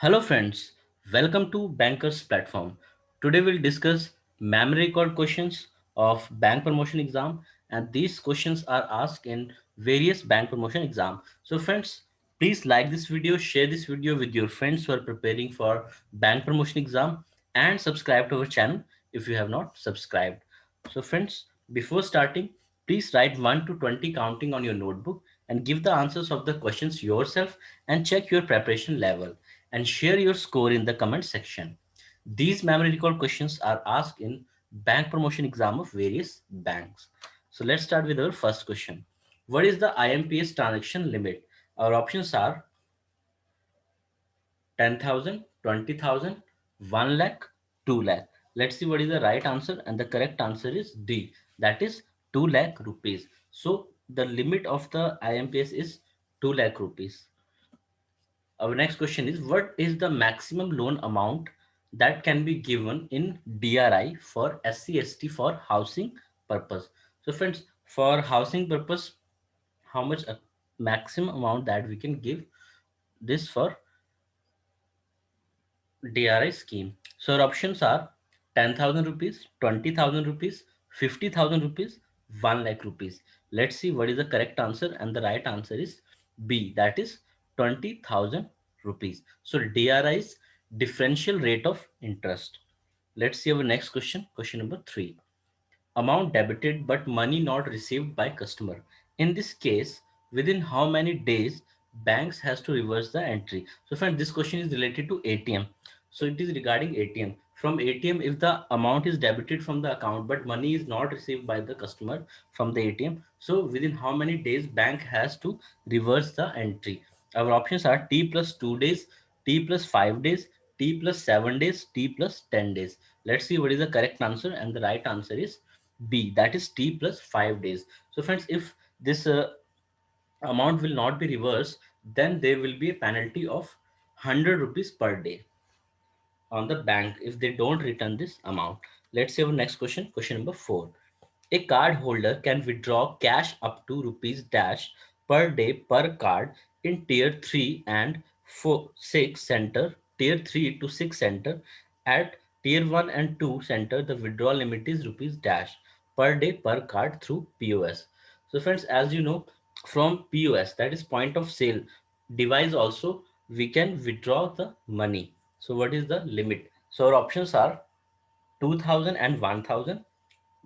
Hello friends, welcome to Bankers platform. Today we'll discuss memory recall questions of bank promotion exam, and these questions are asked in various bank promotion exam. So friends, please like this video, share this video with your friends who are preparing for bank promotion exam, and subscribe to our channel if you have not subscribed. So friends, before starting, please write 1 to 20 counting on your notebook and give the answers of the questions yourself and check your preparation level and share your score in the comment section. These memory recall questions are asked in bank promotion exam of various banks. So let's start with our first question. What is the IMPS transaction limit? Our options are 10,000, 20,000, 1 lakh, 2 lakh. Let's see what is the right answer, and the correct answer is D. That is 2 lakh rupees. So the limit of the IMPS is 2 lakh rupees. Our next question is, what is the maximum loan amount that can be given in DRI for SC/ST for housing purpose? So friends, for housing purpose, how much a maximum amount that we can give this for DRI scheme? So our options are 10,000 rupees, 20,000 rupees, 50,000 rupees, 1 lakh rupees. Let's see what is the correct answer, and the right answer is B, that is 20,000 rupees. So DRI is differential rate of interest. Let's see our next question, question number 3. Amount debited but money not received by customer. In this case, within how many days banks has to reverse the entry? So friend, this question is related to ATM. So it is regarding ATM. From ATM, if the amount is debited from the account but money is not received by the customer from the ATM, so within how many days bank has to reverse the entry? Our options are T plus 2 days, T plus 5 days, T plus 7 days, T plus 10 days. Let's see what is the correct answer, and the right answer is B, that is T plus 5 days. So friends, if this amount will not be reversed, then there will be a penalty of 100 rupees per day on the bank if they don't return this amount. Let's see our next question, question number 4. A card holder can withdraw cash up to rupees dash per day per card in tier 3 and 4, 6 center, tier 3 to 6 center. At tier 1 and 2 center, the withdrawal limit is rupees dash per day per card through POS. So friends, as you know, from POS, that is point of sale device also, we can withdraw the money. So what is the limit? So our options are 2,000 and 1,000,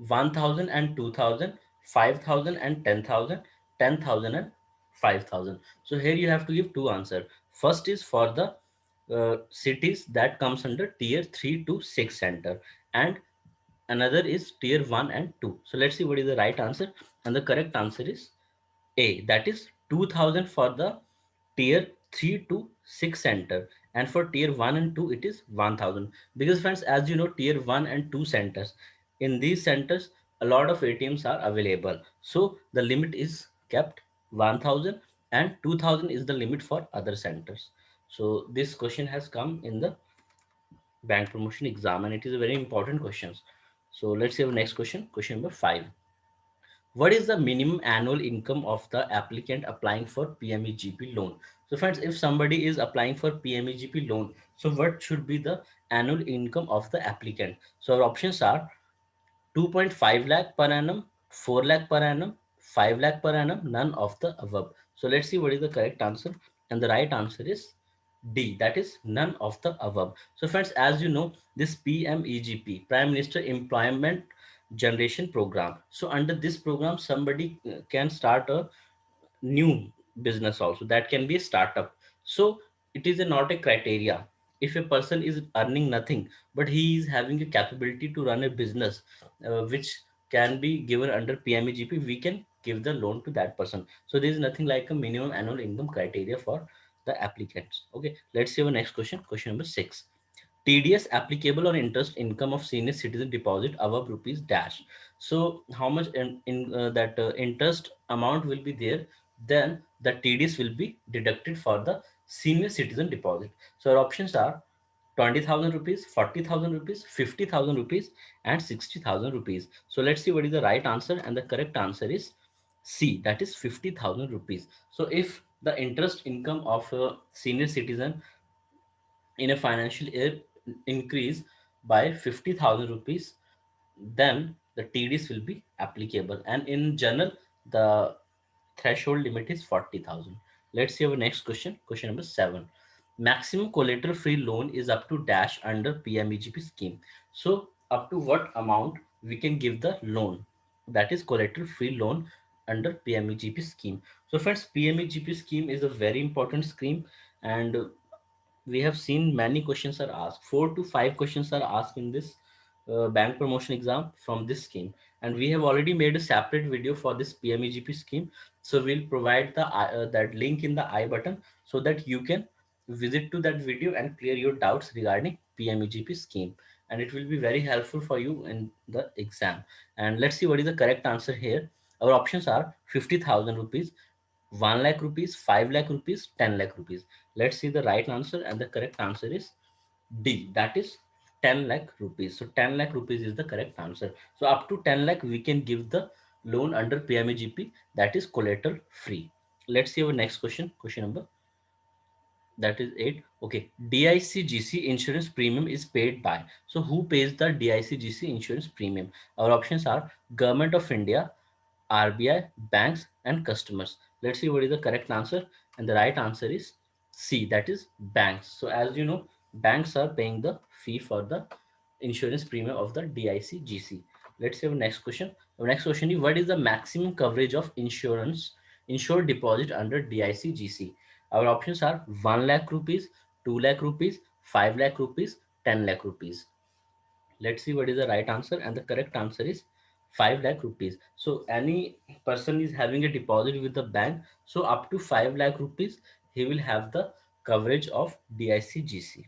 1,000 and 2,000, 5,000 and 10,000, 10,000 and 5,000. So here you have to give two answers. First is for the cities that comes under tier 3 to 6 center, and another is tier 1 and 2. So let's see what is the right answer, and the correct answer is A, that is 2,000 for the tier 3 to 6 center, and for tier 1 and 2 it is 1,000. Because friends, as you know, tier 1 and 2 centers, in these centers a lot of ATMs are available, so the limit is kept 1,000, and 2,000 is the limit for other centers. So this question has come in the bank promotion exam, and it is a very important question. So let's see our next question, question number 5. What is the minimum annual income of the applicant applying for PMEGP loan? So friends, if somebody is applying for PMEGP loan, so what should be the annual income of the applicant? So our options are 2.5 lakh per annum, 4 lakh per annum, 5 lakh per annum, none of the above. So let's see what is the correct answer. And the right answer is D, that is none of the above. So friends, as you know, this PMEGP, Prime Minister Employment Generation Program. So under this program, somebody can start a new business also, that can be a startup. So it is not a criteria. If a person is earning nothing but he is having a capability to run a business which can be given under PMEGP, we can give the loan to that person. So there is nothing like a minimum annual income criteria for the applicants. Okay, let's see our next question, question number 6. TDS applicable on interest income of senior citizen deposit above rupees dash. So how much in that interest amount will be there, then the TDS will be deducted for the senior citizen deposit. So our options are 20,000 rupees, 40,000 rupees, 50,000 rupees, and 60,000 rupees. So let's see what is the right answer, and the correct answer is C, that is 50,000 rupees. So if the interest income of a senior citizen in a financial year increase by 50,000 rupees, then the TDs will be applicable. And in general, the threshold limit is 40,000. Let's see our next question. Question number 7. Maximum collateral free loan is up to dash under PMEGP scheme. So up to what amount we can give the loan? That is collateral free loan under PMEGP scheme. So friends, PMEGP scheme is a very important scheme, and we have seen many questions are asked. 4 to 5 questions are asked in this bank promotion exam from this scheme, and we have already made a separate video for this PMEGP scheme. So we'll provide the that link in the I button so that you can visit to that video and clear your doubts regarding PMEGP scheme, and it will be very helpful for you in the exam. And let's see what is the correct answer here. Our options are 50,000 rupees, 1 lakh rupees, 5 lakh rupees, 10 lakh rupees. Let's see the right answer, and the correct answer is D, that is 10 lakh rupees. So 10 lakh rupees is the correct answer. So up to 10 lakh we can give the loan under PMEGP, that is collateral free. Let's see our next question. Question number, that is 8. Okay, DICGC insurance premium is paid by. So who pays the DICGC insurance premium? Our options are Government of India, RBI, banks, and customers. Let's see what is the correct answer. And the right answer is C, that is banks. So as you know, banks are paying the fee for the insurance premium of the DICGC. Let's see our next question. Our next question is, what is the maximum coverage of insured deposit under DICGC? Our options are 1 lakh rupees, 2 lakh rupees, 5 lakh rupees, 10 lakh rupees. Let's see what is the right answer, and the correct answer is 5 lakh rupees. So any person is having a deposit with the bank, so up to 5 lakh rupees he will have the coverage of DICGC.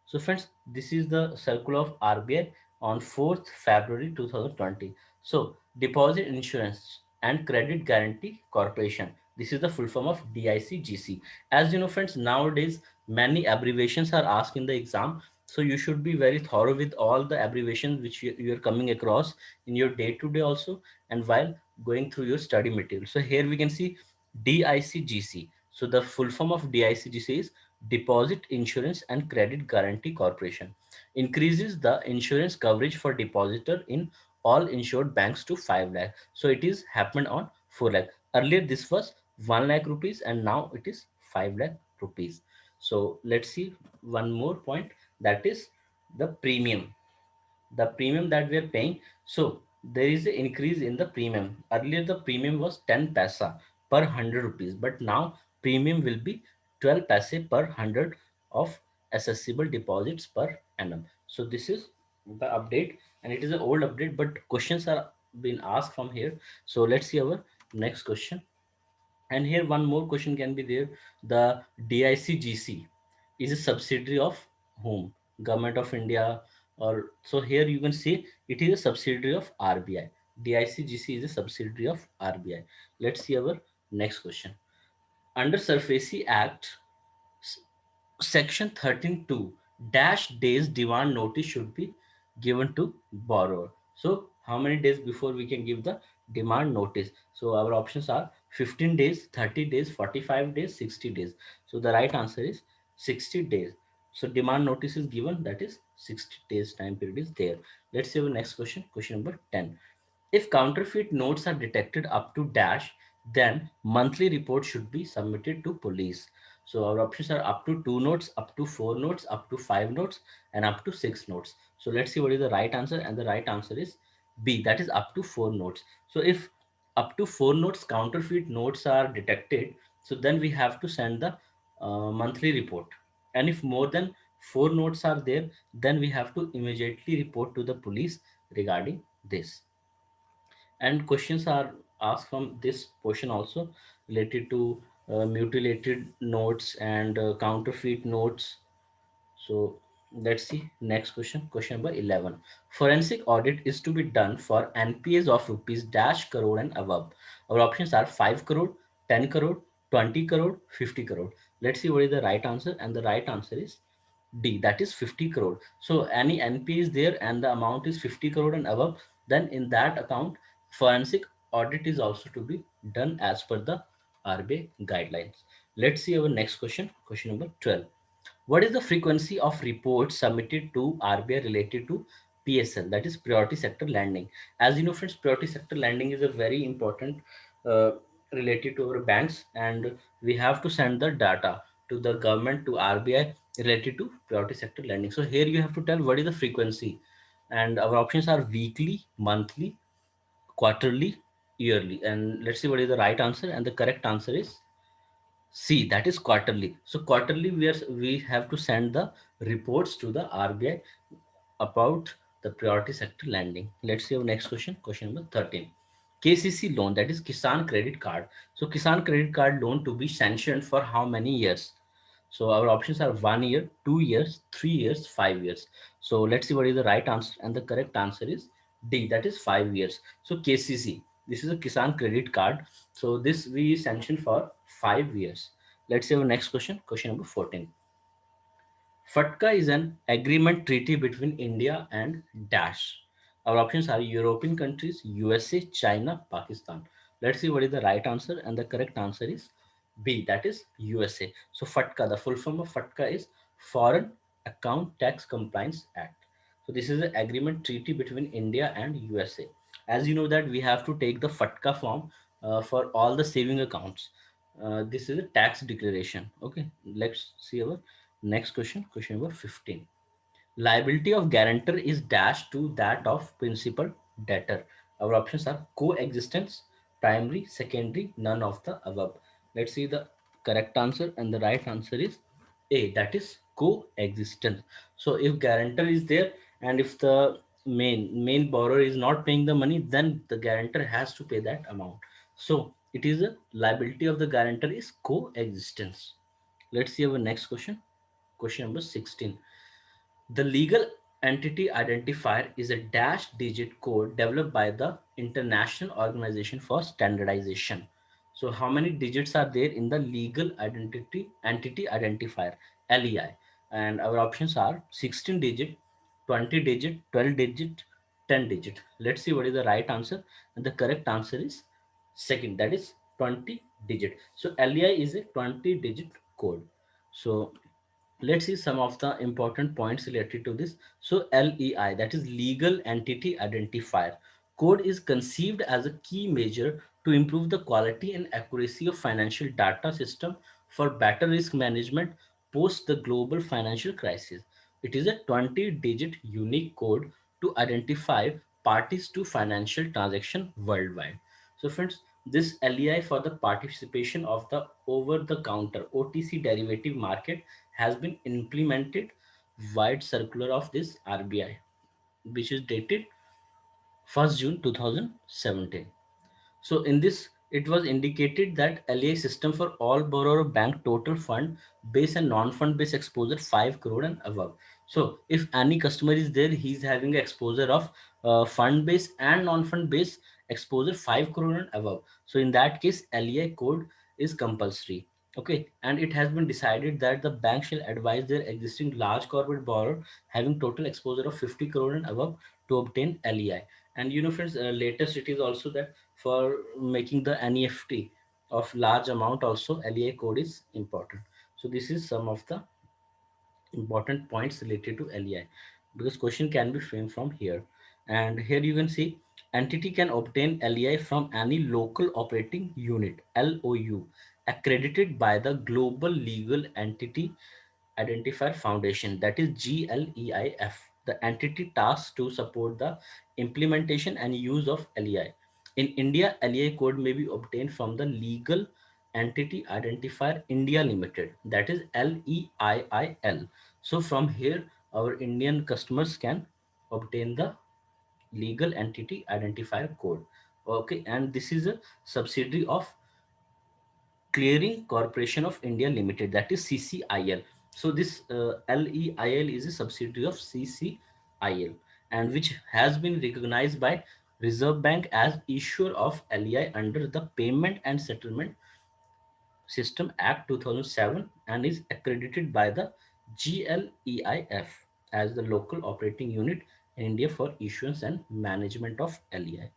So friends, this is the circular of RBI on 4th February 2020. So Deposit Insurance and Credit Guarantee Corporation. This is the full form of DICGC. As you know friends, nowadays many abbreviations are asked in the exam. So you should be very thorough with all the abbreviations which you are coming across in your day to day also, and while going through your study material. So here we can see DICGC. So the full form of DICGC is Deposit Insurance and Credit Guarantee Corporation. Increases the insurance coverage for depositor in all insured banks to 5 lakh. So it is happened on 4 lakh. Earlier this was 1 lakh rupees, and now it is 5 lakh rupees. So let's see one more point, that is the premium, the premium that we are paying. So there is an increase in the premium. Earlier the premium was 10 paisa per 100 rupees, but now premium will be 12 paise per 100 of accessible deposits per annum. So this is the update, and it is an old update, but questions are being asked from here. So let's see our next question. And here one more question can be there. The DICGC is a subsidiary of whom? Government of India, or so here you can see it is a subsidiary of RBI. DICGC is a subsidiary of RBI. Let's see our next question. Under SURFACI Act, Section 13(2) dash days demand notice should be given to borrower. So how many days before we can give the demand notice? So our options are 15 days, 30 days, 45 days, 60 days. So the right answer is 60 days. So demand notice is given, that is 60 days time period is there. Let's see our next question. Question number 10. If counterfeit notes are detected up to dash, then monthly report should be submitted to police. So our options are up to 2 notes, up to 4 notes, up to 5 notes, and up to 6 notes. So let's see what is the right answer, and the right answer is B, that is up to 4 notes. So if up to 4 notes counterfeit notes are detected, so then we have to send the monthly report. And if more than 4 notes are there, then we have to immediately report to the police regarding this. And questions are asked from this portion also, related to mutilated notes and counterfeit notes. So let's see next question. Question number 11. Forensic audit is to be done for NPAs of rupees dash crore and above. Our options are 5 crore, 10 crore, 20 crore, 50 crore. Let's see what is the right answer, and the right answer is D, that is 50 crore. So any NP is there and the amount is 50 crore and above, then in that account, forensic audit is also to be done as per the RBI guidelines. Let's see our next question. Question number 12. What is the frequency of reports submitted to RBI related to PSL, that is priority sector lending? As you know, friends, priority sector lending is a very important uh, related to our banks, and we have to send the data to the government, to RBI, related to priority sector lending. So here you have to tell what is the frequency, and our options are weekly, monthly, quarterly, yearly. And let's see what is the right answer. And the correct answer is C, that is quarterly. So quarterly we have to send the reports to the RBI about the priority sector lending. Let's see our next question. Question number 13. KCC loan, that is Kisan Credit Card. So Kisan Credit Card loan to be sanctioned for how many years? So our options are 1 year, 2 years, 3 years, 5 years. So let's see what is the right answer. And the correct answer is D, that is 5 years. So KCC, this is a Kisan Credit Card. So this we sanction for 5 years. Let's see our next question. Question number 14. FATCA is an agreement treaty between India and Dash. Our options are European countries, USA, China, Pakistan. Let's see what is the right answer, and the correct answer is B, that is USA. So FATCA, the full form of FATCA is Foreign Account Tax Compliance Act. So this is an agreement treaty between India and USA. As you know that we have to take the FATCA form for all the saving accounts. This is a tax declaration. Okay, let's see our next question. Question number 15. Liability of guarantor is dashed to that of principal debtor. Our options are coexistence, primary, secondary, none of the above. Let's see the correct answer, and the right answer is A, that is coexistence. So if guarantor is there, and if the main borrower is not paying the money, then the guarantor has to pay that amount. So it is a liability of the guarantor is coexistence. Let's see our next question. Question number 16. The legal entity identifier is a dash digit code developed by the International Organization for Standardization. So how many digits are there in the legal identity entity identifier, LEI? And our options are 16 digit, 20 digit, 12 digit, 10 digit. Let's see what is the right answer. And the correct answer is second, that is 20 digit. So LEI is a 20 digit code. So let's see some of the important points related to this. So LEI, that is legal entity identifier code, is conceived as a key measure to improve the quality and accuracy of financial data system for better risk management post the global financial crisis. It is a 20 digit unique code to identify parties to financial transaction worldwide. So friends, this LEI for the participation of the over the counter OTC derivative market has been implemented wide circular of this RBI, which is dated 1st June 2017. So in this, it was indicated that LA system for all borrower bank total fund base and non-fund base exposure 5 crore and above. So if any customer is there, he's having exposure of fund base and non-fund base exposure 5 crore and above. So in that case, LEI code is compulsory. Okay, and it has been decided that the bank shall advise their existing large corporate borrower having total exposure of 50 crore and above to obtain LEI. And you know, friends, latest it is also that for making the NEFT of large amount also LEI code is important. So this is some of the important points related to LEI, because question can be framed from here. And here you can see entity can obtain LEI from any local operating unit LOU accredited by the Global Legal Entity Identifier Foundation, that is GLEIF, the entity tasked to support the implementation and use of LEI. In India, LEI code may be obtained from the Legal Entity Identifier India Limited, that is LEIIL. So from here, our Indian customers can obtain the Legal Entity Identifier code. Okay, and this is a subsidiary of Clearing Corporation of India Limited, that is CCIL. So this LEIL is a subsidiary of CCIL, and which has been recognized by Reserve Bank as issuer of LEI under the Payment and Settlement System Act 2007, and is accredited by the GLEIF as the local operating unit in India for issuance and management of LEI.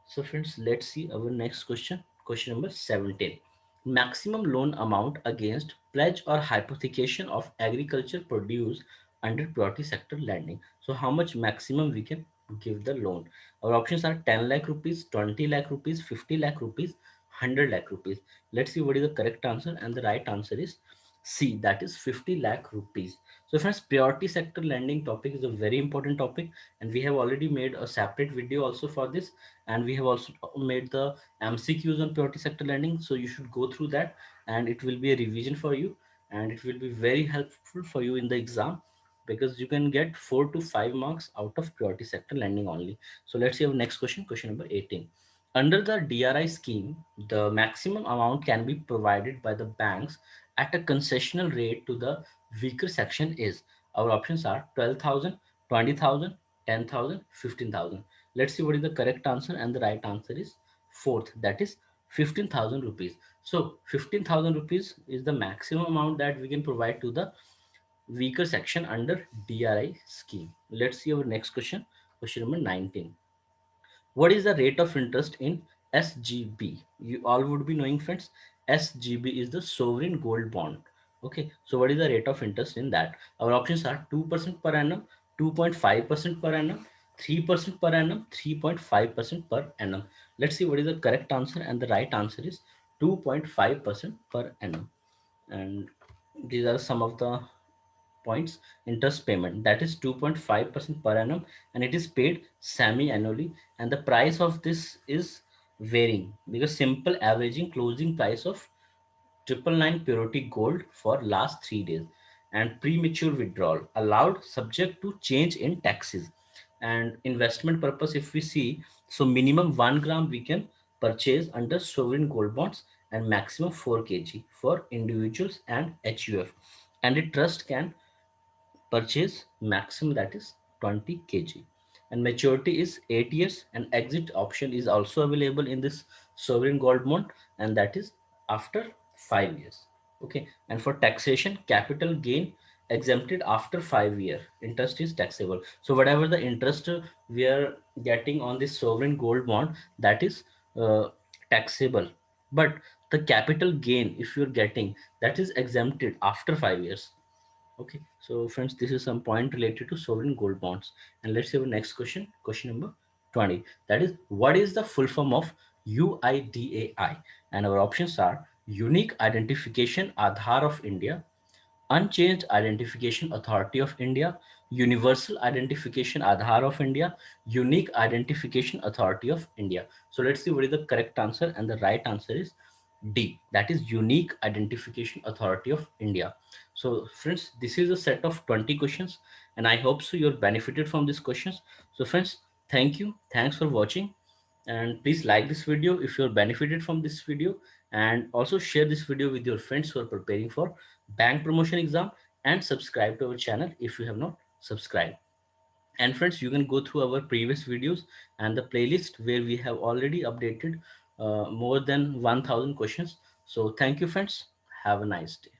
So friends, let's see our next question. Question number 17. maximum loan amount against pledge or hypothecation of agriculture produce under priority sector lending. So how much maximum we can give the loan? Our options are 10 lakh rupees, 20 lakh rupees, 50 lakh rupees, 100 lakh rupees. Let's see what is the correct answer, and the right answer is C, that is 50 lakh rupees. So friends, priority sector lending topic is a very important topic, and we have already made a separate video also for this, and we have also made the MCQs on priority sector lending. So you should go through that, and it will be a revision for you, and it will be very helpful for you in the exam, because you can get 4 to 5 marks out of priority sector lending only. So let's see our next question, question number 18. Under the DRI scheme, the maximum amount can be provided by the banks at a concessional rate to the weaker section is. Our options are 12,000, 20,000, 10,000, 15,000. Let's see what is the correct answer, and the right answer is fourth, that is 15,000 rupees. So 15,000 rupees is the maximum amount that we can provide to the weaker section under DRI scheme. Let's see our next question, question number 19. What is the rate of interest in SGB? You all would be knowing, friends. SGB is the sovereign gold bond. Okay, so what is the rate of interest in that? Our options are 2% per annum, 2.5% per annum, 3% per annum, 3.5% per annum. Let's see what is the correct answer, and the right answer is 2.5% per annum. And these are some of the points. Interest payment, that is 2.5% per annum, and it is paid semi-annually, and the price of this is varying, because simple averaging closing price of 999 purity gold for last 3 days, and premature withdrawal allowed subject to change in taxes. And investment purpose, if we see, so minimum 1 gram we can purchase under sovereign gold bonds, and maximum 4 kg for individuals and HUF, and a trust can purchase maximum, that is 20 kg, and maturity is 8 years, and exit option is also available in this sovereign gold bond, and that is after 5 years. Okay, and for taxation, capital gain exempted after 5 year, interest is taxable. So whatever the interest we are getting on this sovereign gold bond, that is uh, taxable, but the capital gain if you're getting, that is exempted after 5 years. Okay, so friends, this is some point related to sovereign gold bonds. And let's have a next question, question number 20. That is, what is the full form of UIDAI? And our options are Unique Identification Aadhaar of India, Unchanged Identification Authority of India, Universal Identification Aadhaar of India, Unique Identification Authority of India. So let's see what is the correct answer, and the right answer is D, that is Unique Identification Authority of India. So friends, this is a set of 20 questions, and I hope so you're benefited from these questions. So friends, thank you. Thanks for watching, and please like this video if you're benefited from this video, and also share this video with your friends who are preparing for bank promotion exam, and subscribe to our channel if you have not subscribed. And friends, you can go through our previous videos and the playlist where we have already updated more than 1000 questions. So thank you friends, have a nice day.